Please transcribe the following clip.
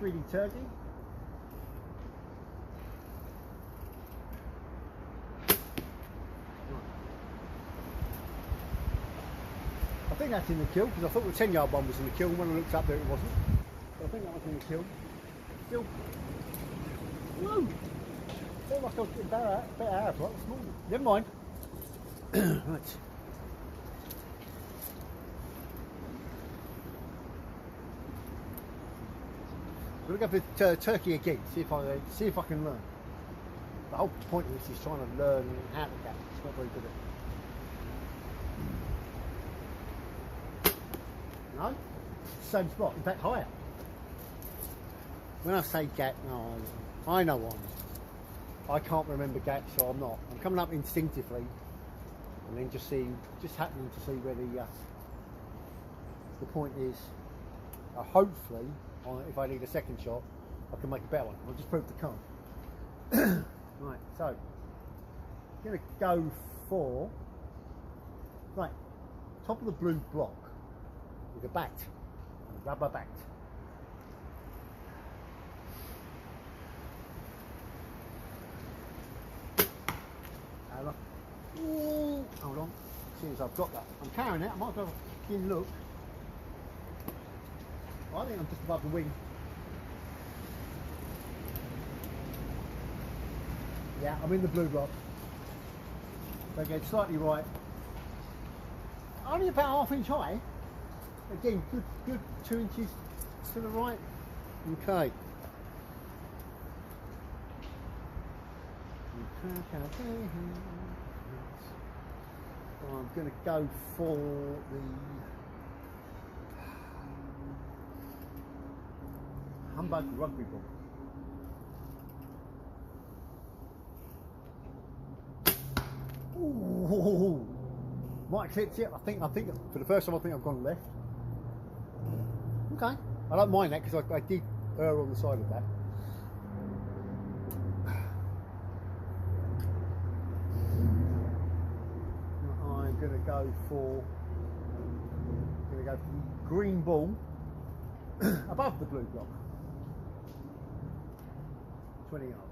greedy turkey. I think that's in the kill, because I thought the 10-yard one was in the kill, and when I looked up there it wasn't. But I think that was in the kill. Still, whoa! Felt like I was getting better out of it this morning. Never mind. Right. I'm going to go for turkey again, see if I can learn. The whole point of this is trying to learn how to gap. It's not very good at it. No, same spot, in fact higher. When I say gap, no, I know what I mean. I can't remember gap, so I'm not. I'm coming up instinctively, and then just happening to see where the point is. Hopefully, if I need a second shot, I can make a better one. I'll just prove the can't. Right, so I'm going to go for top of the blue block with a bat, a rubber bat. Ooh, hold on, as soon as I've got that, I'm carrying it. I might go in look. I think I'm just above the wing. Yeah, I'm in the blue block. So again, slightly right. Only about half-inch high. Again, good 2 inches to the right. Okay. I'm going to go for the humbug rugby ball. Ooh, might have clipped it. I think for the first time I think I've gone left. Okay, I don't mind that because I did err on the side of that. I'm going to go for green ball above the blue block. 20 yards.